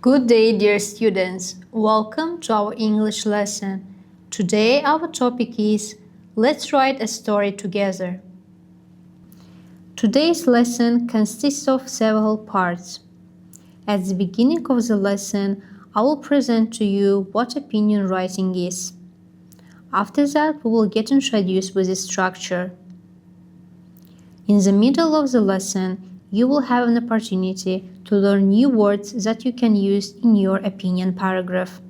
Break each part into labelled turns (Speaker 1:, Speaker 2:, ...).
Speaker 1: Good day, dear students. Welcome to our English lesson. Today our topic is Let's write a story together. Today's lesson consists of several parts. At the beginning of the lesson, I will present to you what opinion writing is. After that, we will get introduced with the structure. In the middle of the lesson, you will have an opportunity to learn new words that you can use in your opinion paragraph.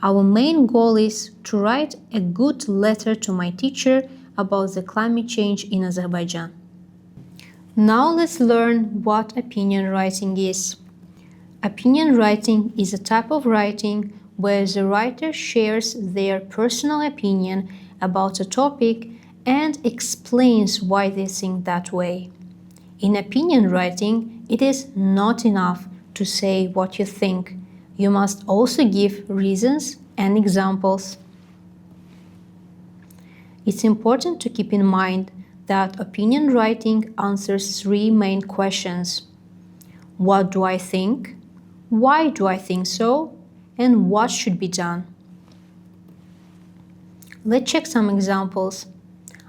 Speaker 1: Our main goal is to write a good letter to my teacher about the climate change in Azerbaijan. Now let's learn what opinion writing is. Opinion writing is a type of writing where the writer shares their personal opinion about a topic and explains why they think that way. In opinion writing, it is not enough to say what you think. You must also give reasons and examples. It's important to keep in mind that opinion writing answers three main questions. What do I think? Why do I think so? And what should be done? Let's check some examples.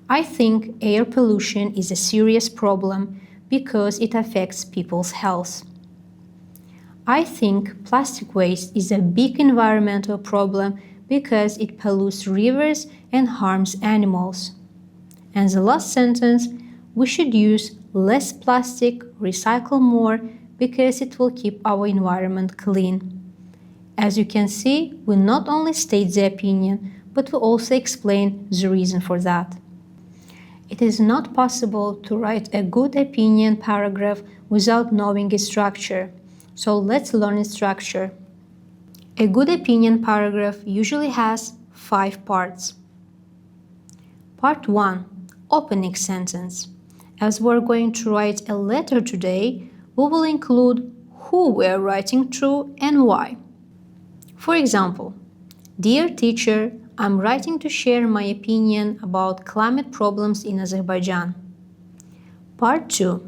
Speaker 1: I think air pollution is a serious problem because it affects people's health. I think plastic waste is a big environmental problem because it pollutes rivers and harms animals. And the last sentence, we should use less plastic, recycle more, because it will keep our environment clean. As you can see, we not only state the opinion, but we also explain the reason for that. It is not possible to write a good opinion paragraph without knowing its structure. So let's learn its structure. A good opinion paragraph usually has 5 parts. Part 1. Opening sentence. As we're going to write a letter today, we will include who we are writing to and why. For example, Dear teacher, I'm writing to share my opinion about climate problems in Azerbaijan. Part 2.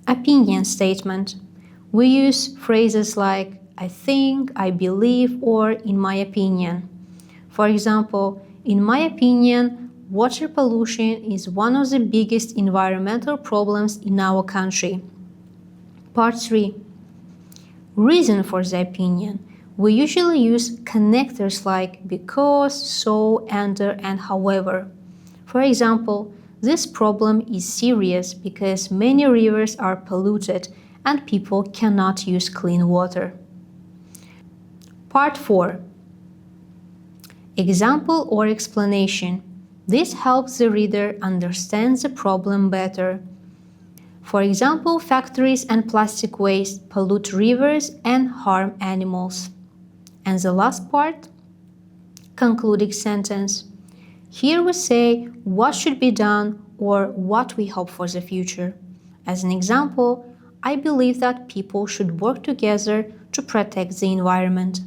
Speaker 1: Opinion statement. We use phrases like I think, I believe, or in my opinion. For example, in my opinion, water pollution is one of the biggest environmental problems in our country. Part 3. Reason for the opinion. We usually use connectors like because, so, under, and however. For example, this problem is serious because many rivers are polluted and people cannot use clean water. Part 4. Example or explanation. This helps the reader understand the problem better. For example, factories and plastic waste pollute rivers and harm animals. And the last part, concluding sentence. Here we say what should be done or what we hope for the future. As an example, I believe that people should work together to protect the environment.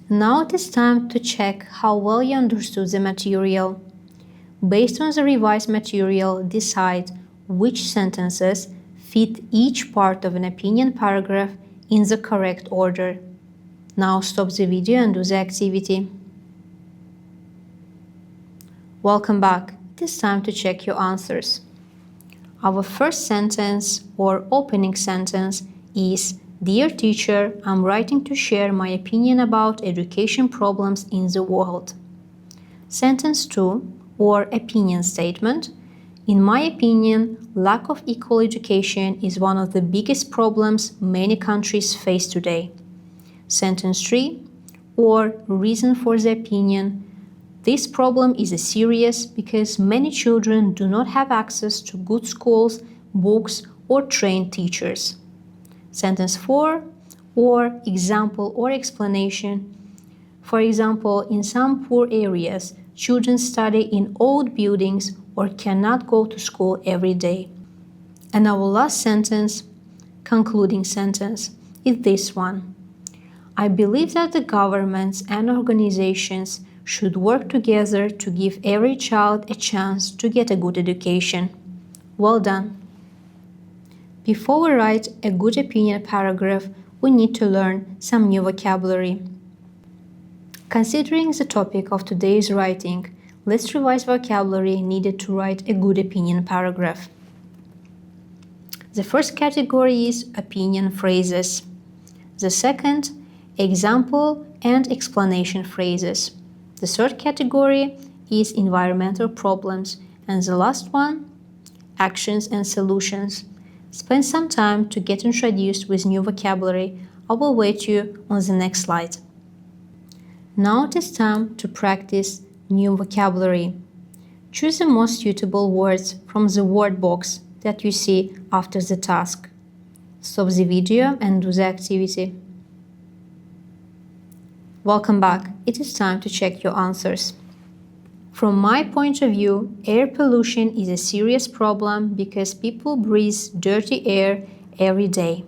Speaker 1: Now it is time to check how well you understood the material. Based on the revised material, decide which sentences fit each part of an opinion paragraph in the correct order. Now stop the video and do the activity. Welcome back. It is time to check your answers. Our first sentence or opening sentence is Dear teacher, I'm writing to share my opinion about education problems in the world. Sentence 2 or opinion statement. In my opinion, lack of equal education is one of the biggest problems many countries face today. Sentence 3 or reason for the opinion. This problem is serious because many children do not have access to good schools, books, or trained teachers. Sentence 4 or example or explanation. For example, in some poor areas, children study in old buildings or cannot go to school every day. And our last sentence, concluding sentence, is this one. I believe that the governments and organizations should work together to give every child a chance to get a good education. Well done! Before we write a good opinion paragraph, we need to learn some new vocabulary. Considering the topic of today's writing, let's revise vocabulary needed to write a good opinion paragraph. The first category is opinion phrases. The second, example and explanation phrases. The third category is environmental problems. And the last one, actions and solutions. Spend some time to get introduced with new vocabulary. I will wait you on the next slide. Now it is time to practice new vocabulary. Choose the most suitable words from the word box that you see after the task. Stop the video and do the activity. Welcome back. It is time to check your answers. From my point of view, air pollution is a serious problem because people breathe dirty air every day.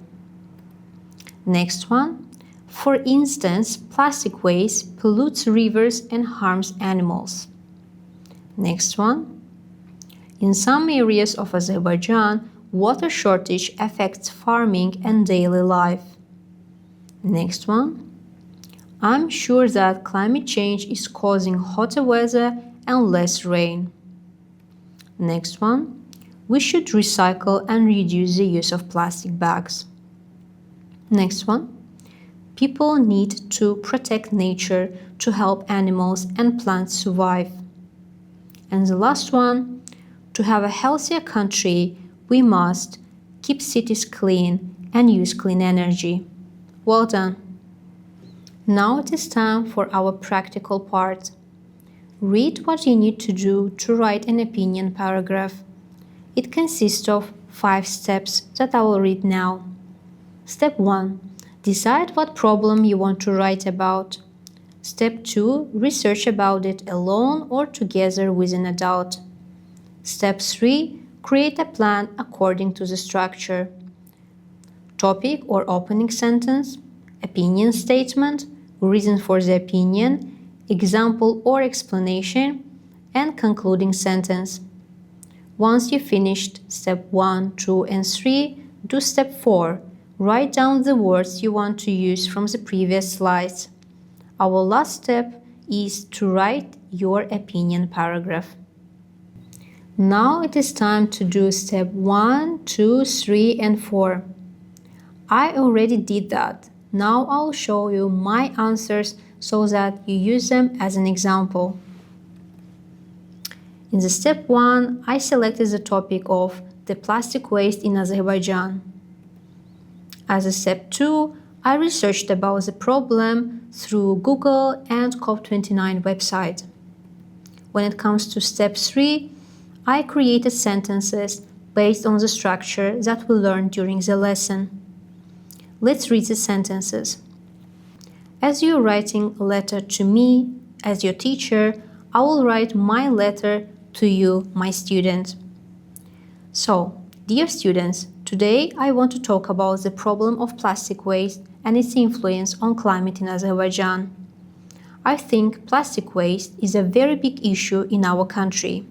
Speaker 1: Next one. For instance, plastic waste pollutes rivers and harms animals. Next one. In some areas of Azerbaijan, water shortage affects farming and daily life. Next one. I'm sure that climate change is causing hotter weather and less rain. Next one. We should recycle and reduce the use of plastic bags. Next one. People need to protect nature to help animals and plants survive. And the last one, to have a healthier country, we must keep cities clean and use clean energy. Well done. Now it is time for our practical part. Read what you need to do to write an opinion paragraph. It consists of 5 steps that I will read now. Step 1. Decide what problem you want to write about. Step 2. Research about it alone or together with an adult. Step 3. Create a plan according to the structure. Topic or opening sentence, opinion statement, reason for the opinion, example or explanation, and concluding sentence. Once you finished step 1, 2, and 3, do step 4. Write down the words you want to use from the previous slides. Our last step is to write your opinion paragraph. Now it is time to do step 1, 2, 3, and 4. I already did that. Now I'll show you my answers so that you use them as an example. In the step 1, I selected the topic of the plastic waste in Azerbaijan. As a step 2, I researched about the problem through Google and COP29 website. When it comes to step 3, I created sentences based on the structure that we learned during the lesson. Let's read the sentences. As you're writing a letter to me, as your teacher, I will write my letter to you, my student. So, dear students, today I want to talk about the problem of plastic waste and its influence on climate in Azerbaijan. I think plastic waste is a very big issue in our country.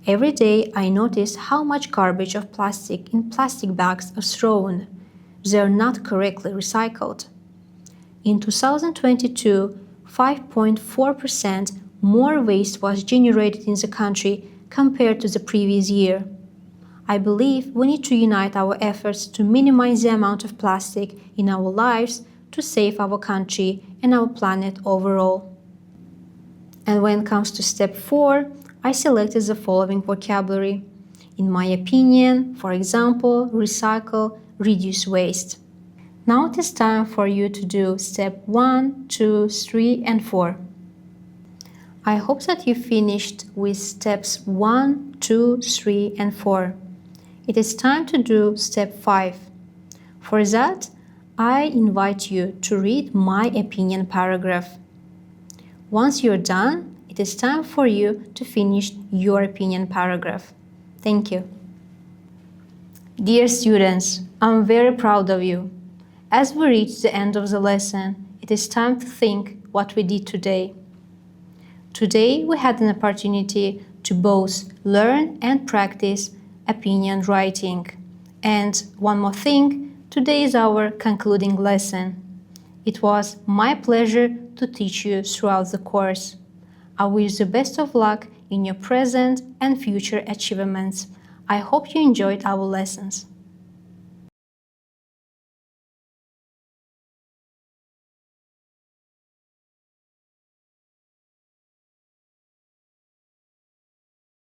Speaker 1: Every day I notice how much garbage of plastic in plastic bags are thrown. They are not correctly recycled. In 2022, 5.4% more waste was generated in the country compared to the previous year. I believe we need to unite our efforts to minimize the amount of plastic in our lives to save our country and our planet overall. And when it comes to step 4, I selected the following vocabulary. In my opinion, for example, recycle, reduce waste. Now it is time for you to do step 1, 2, 3, and 4. I hope that you finished with steps 1, 2, 3, and 4. It is time to do step 5. For that, I invite you to read my opinion paragraph. Once you're done, it is time for you to finish your opinion paragraph. Thank you. Dear students, I'm very proud of you. As we reach the end of the lesson, it is time to think what we did today. Today we had an opportunity to both learn and practice opinion writing. And one more thing, Today is our concluding lesson. It was my pleasure to teach you throughout the course. I wish the best of luck in your present and future achievements. I hope you enjoyed our lessons.